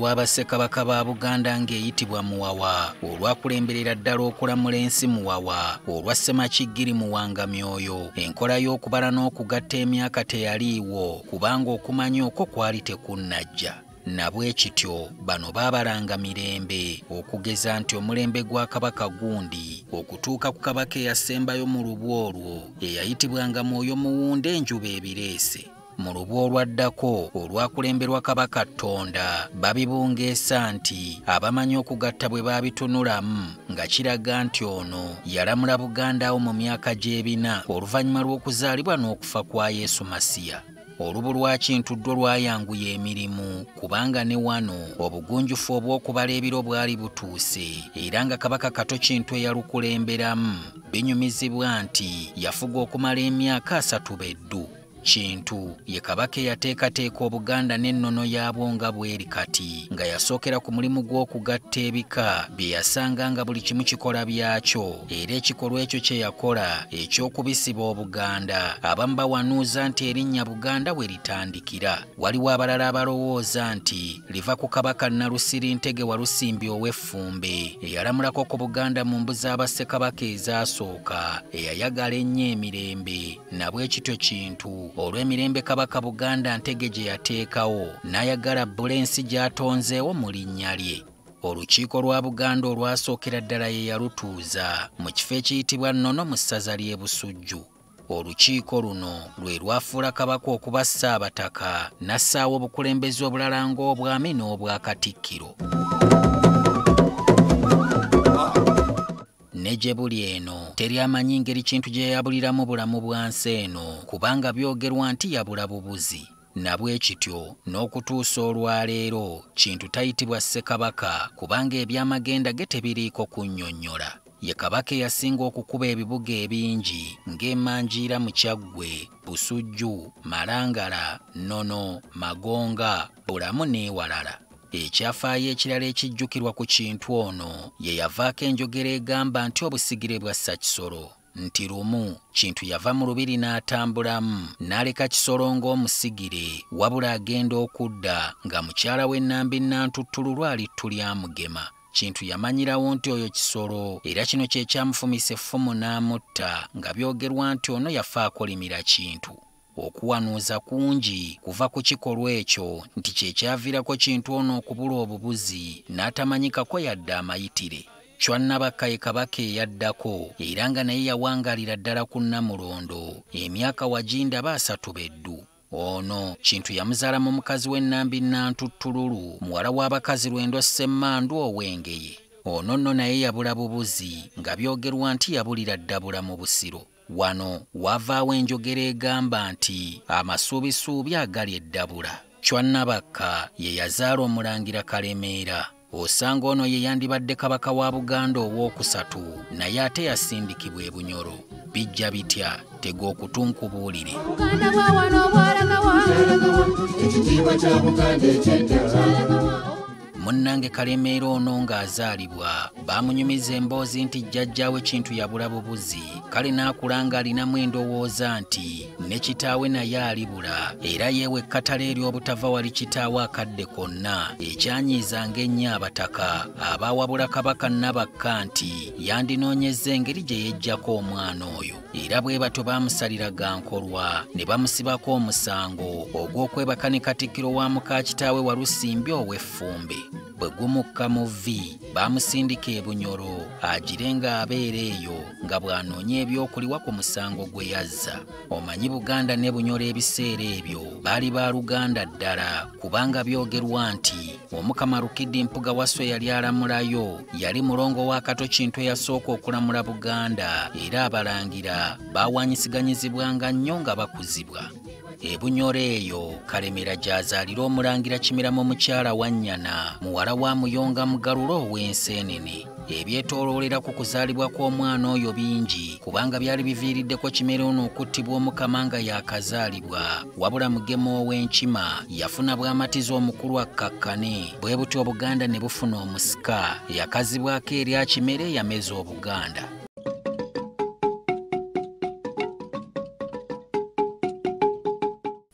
olw'abassekabaka ba Buganda ng'eyitibwa Muwawa, olwakulemberera ddala okulamula ensi Muwawa, olwa Ssemakigiri Muwangamyoyo. Enkola y'okubala n'okugatta emyaka teyaliiwo kubanga okumanya okwo kwali tekunnajja. Nabwe kityo bano baabalanga mirembe, okugeza nti omulembe gwa Kabaka gundi okutuuka ku Kabaka eyasembayo mu lubwa olwo eyayitibwanga Mwoyo Muwunda Enjuba Ebireese. Mu lubwa olwaddako olwakulemberwa Kabaka Ttonda babibungeesa nti abamanyi okugatta bwe baabitunulamu nga kiraga nti ono yalamula Buganda awo mu myaka gy'ebina oluvannyuma lw'okuzaalibwa n'okufa kwa Yesu Masiya. Olubu lwa Kintu ddwo lwayanguya emirimu kubanga ne wano obugunjufu obw'okubala ebiro bwali butuuse era nga Kabaka Kato Kintu eyalukulemberamu binyumizibwa nti yafuga okumala emyaka 3 beddu. Kintu ye Kabaka eyateekateeka Obuganda n'ennono yaabwo nga bweri kati nga yasookera ku mulimu gw'okugatta ebika bye yasanga nga buli kimu kikola byakyo, era ekikolwa ekyo kye yakola eky'okubisiba Obuganda abamu bawanuuza nti erinnya Buganda we litandikira. Waliwo abalala abalowooza nti liva ku Kabaka Nnalusiri Ntege Walusimbi ow'Effumbe eyalamulako ku Buganda mu mbu z'abassekabaka ezaasooka eyayagala ennyo emirembe. Nabwe kityo Kintu olw'emirembe Kabaka Buganda Ntege gye yateekawo n'ayagala bbula ensi gy'atonzeewo mu linnya lye. Olukiiko lwa Buganda olwasookera ddala ye yalutuuza mu kifo ekiyitibwa Nnono mu ssaza ly'e Busujju. Olukiiko luno lwe lwafuula Kabaka okuba Ssaabataka n'assaawo obukulembeze obulala ng'obwami n'obwa Katikkiro. Ne gye buli eno teri amanyi ngeri Kintu gye yabuliramu bulamu bwa nsi eno kubanga byogerwa nti yabula bubuzi. Nabwe kityo n'okutuusa olwaleero Kintu tayitibwa Ssekabaka kubanga ebyamagenda ge tebiriiko kunnyonnyola. Ye Kabaka eyasinga okukuba ebibuga ebingi ng'Emanjiira mu Kyaggwe, Busujju, Malangala, Nnono, Magonga, Bulamu n'ewalala. Ekyafaayo ekirala ekijjukirwa ku Kintu ono ye yavaako enjogera egamba nti obusigire bwa Ssakisolo, nti lumu Kintu yava mu lubiri n'atambulamu n'aleka Kisolo ng'omusigire wabula agenda okudda nga mukyala we Nnambi Nantuttulu lwalittu lyamugema. Kintu yamanyirawo nti oyo Kisolo era kino kye kyamufumisa effumu n'amutta nga byogerwa nti ono yafa akolimira Kintu. Okuwanuuza kungi kuva ku kikolwa ekyo nti kye kyaviirako Kintu ono okubula obubuzi n'atamanyikako yadde amayitire. Chwannabakka ye Kabaka eyaddako era nga naye yawangalira ddala ku Nnamulondo emyaka wagindaba 3 beddu. Ono Kintu yamuzaala mu mukazi we Nnambi Nantuttululu muwala w'abakazi Lwendo Ssemmandu Owengeye. Ono nno naye yabula bubuzi nga byogerwa nti yabulira ddabula mu Busiro. Wano wavaawo enjogera egamba nti amasuubisuubi agali eddabula. Chwannabakka ye yazaala Omulangira Kalemeera. Osanga ono ye yandibadde Kabaka wa Buganda owookusatu naye ate yasindikibwa e Bunyoro. Bijja bitya? Tega okutunkubuulire. Munnange Kalemeera ono ng'azaalibwa baamunyumiza emboozi nti jjajjaawe Kintu yabula bubuzi, kale n'akulanga alinamu endowooza nti ne kitaawe naye alibula era yeewe ekkatala ery'obutava wali kitaawe akadde konna ekyanyiizanga ennyo abataka abaawabula Kabaka Nnabakka nti yandinoonyezza engeri gye yeggyako omwana oyo, era bwe batyo baamusaliraga nkolwa ne bamusibako omusango ogw'okwebaka ne Katikkiro wa muka kitaawe Walusimbi Ow'Effumbe. Bwe gumukka mu vvi baamusindika e Bunyoro agire ng'abeera eyo nga bw'anoonya ebyokuliwa ku musango gwe yazza. Omanyi Buganda ne Bunyoro ebiseera ebyo baali ba Luganda ddala kubanga byogerwa nti Omukama Lukidi Mpuga Wasswa yali alamulayo yali mulongo wa Kato Kintu eyasooka okulamula Buganda era abalangira baawanyisiganyizibwanga nnyo nga bakuzibwa. E Bunyoro eyo Kalemeera gy'azaalira Omulangira Kimiramu mukyala wa nnyana muwala wa Muyonga Mugalula ow'Enseenene. Ebyetooloolera ku kuzaalibwa kw'omwana oyo bingi kubanga byali biviiriddeko Kimera ono okuttibwa Omukama nga yaakazaalibwa, wabula Mugema ow'Enkima yafuna bw'amatiza omukulu akkakkane, bwe butyo Obuganda ne bufuna omusika eyakazibwako erya Kimera eyameza Obuganda.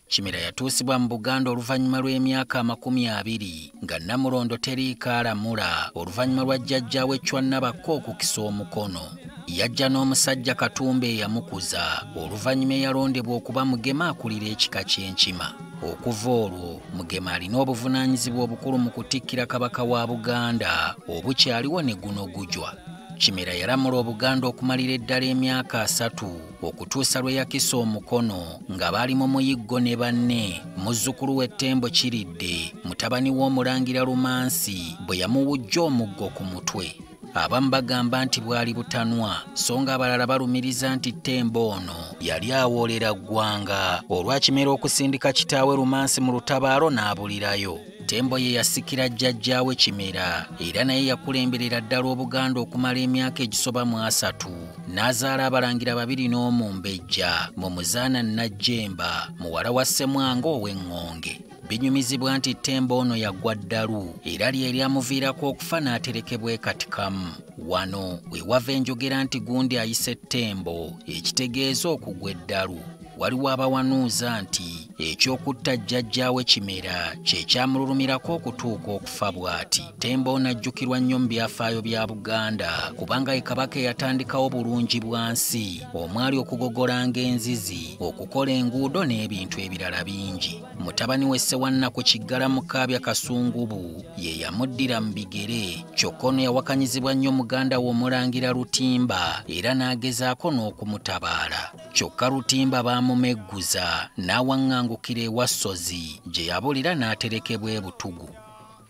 Kimera yatuusibwa mu Buganda oluvannyuma lw'emyaka 20 nga Namulondo teriika alamula oluvannyuma lwa jjajjaawe Chwannabakko okukisa omukono. Yajja n'omusajja Katumba eyamukuza oluvannyuma eyalondebwa okuba Mugema akulira ekika ky'Enkima. Okuva olwo Mugema alina obuvunaanyizibwa obukulu mu kutikkira Kabaka wa Buganda obukyaliwo ne guno gujwa. Kimera yalamula Obuganda okumalira eddala emyaka 3 okutuusa lwe yakisa omukono nga baali mu muyiggo ne banne muzzukulu w'Ettembo Kiridde mutabani w'Omulangira Lumansi bwe yamuwujja omuggo ku mutwe. Abamu bagamba nti bwali butanwa so nga abalala balumiriza nti Ttembo ono yali awoolera ggwanga olwa Kimera okusindika kitaawe Lumansi mu lutabaalo n'abulirayo. Ttembo ye yasikira jjajjaawe Kimera era naye yakulemberera ddala Obuganda okumala emyaka egisoba mu 3 n'azaala abalangira 2 n'Omumbejja mu Muzaana Najjemba muwala wa Ssemwanga ow'Engonge. Binyumizibwa nti Ttembo ono yaggwa ddalu era lye lyamuviirako okufa n'aterekebwa ekatikamu. Wano we wava enjogera nti gundi ayise Ttembo ekitegeeza okugwa eddalu. Waliwo abawanuuza nti ekyokutta jjajjaawe Kimera kye kyamululumirako okutuuka okufa bw'ati. Ttembo ono ajjukirwa nnyo mu byafaayo bya Buganda kubanga ye Kabaka eyatandikawo bulungi bwansi omwali okugogolanga enzizi, okukola enguudo n'ebintu ebirala bingi. Mutabani we Ssewannaku Kiggala Mukaabya Kasungubu ye yamuddira mu bigere, kyokka ono yawakanyizibwa nnyo muganda we Omulangira Lutimba era n'agezaako n'okumutabaala. Kyokka Lutimba bamumegguza n'awaŋŋangukira ewa Ssozi gye yabulira n'aterekebwa e Butugu.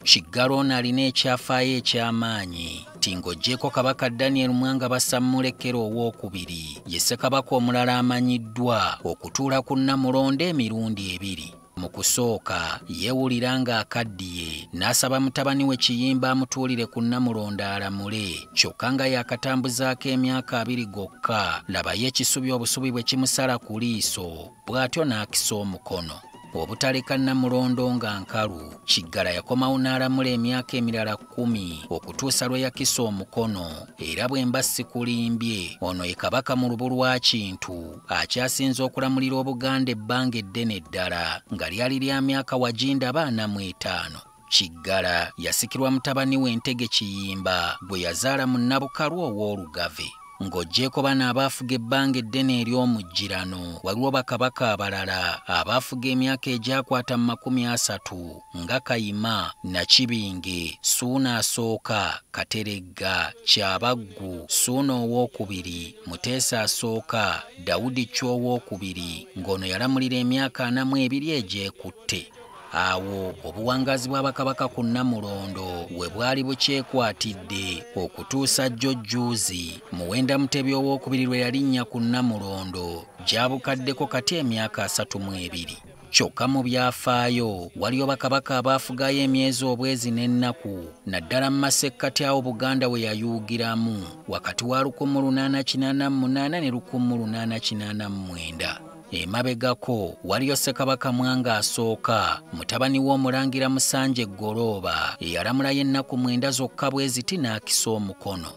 Kiggala ono alina ekyafaayo eky'amaanyi nti ng'oggyeko Kabaka Daniel Mwanga Basammulekera owookubiri ye Ssekabaka omulala amanyiddwa okutuula ku Namulondo emirundi 2. Mu kusooka yeewulira ng'akaddiye n'asaba mutabani we Kiyimba amutuulire ku Namulondo alamule, kyokka nga yakatambuzaako emyaka 2 gokka labayo ekisubi obusubi bwe kimusala ku liiso bw'atyo n'akisa omukono. Obutaleka Namulondo nga nkalu, Kiggala yakomawo n'alamula emyaka emirala 10 okutuusa lwe yakisa omukono era bwe mba sikulimbye ono ye Kabaka mu lubu lwa Kintu akyasinze okulamulira Obuganda ebbanga eddene ddala nga lyali lya myaka wajinda 45. Kiggala yasikirwa mutabani we Ntege Kiyimba gwe yazaala mu Nnabukalu ow'Olugave. Ng'oggyeko bano abaafuga ebbanga eddene ery'omujjirano waliwo bakabaka abalala abaafuga emyaka egyakwata mu 30 nga Kayima, Nakibinge, Ssuuna I, Kateregga, Kyabaggu, Ssuuna II, Muteesa I, Dawudi Chwa II, ng'ono yalamulira emyaka 42 egyekutte. Awo obuwangazi bw'Abakabaka ku Namulondo we bwali bukyekwatidde okutuusa Jjojjuuzi Muwenda Mutebi II lwe yalinnya ku Namulondo gy'abukaddeko kati emyaka 32. Kyokka mu byafaayo waliyo bakabaka abaafugayo emyezi obwezi n'ennaku naddala mu masekkati awo Buganda we yayuugiramu wakati wa 1888 ne 1889. Emabegako waliyo Ssekabaka Mwanga I, mutabani w'Omulangira Musanje Ggolooba eyalamula y'ennaku 9 zokka bwe ziti n'akisa omukono.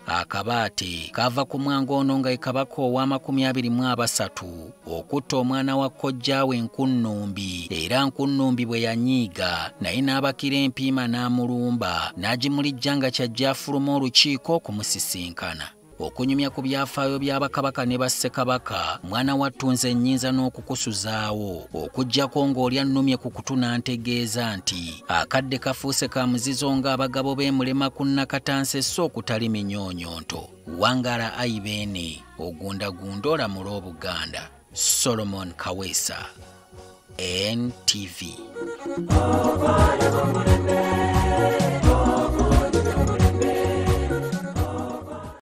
Akabaate kava ku Mwanga ono nga ye Kabaka owa'23 okutta omwana wa kkojjaawe Nkunnumbi era Nkunnumbi bwe yanyiiga naye n'abakira empiima n'amulumba n'agimulijja nga kyajja afuluma olukiiko okumusisinkana. Okunyumya ku byafaayo by'Abakabaka ne Bassekabaka mwana wattunze nnyinza n'okukusuzaawo okuggyako ng'oli annumye ku kutu n'antegeeza nti akadde kafuuse ka muzizo ng'abagabo b'emulema ku Nnakatanse okutali minyonyonto. Wangala Aibene ogundagunda olamula Obuganda. Solomon Kaweesa, NTV.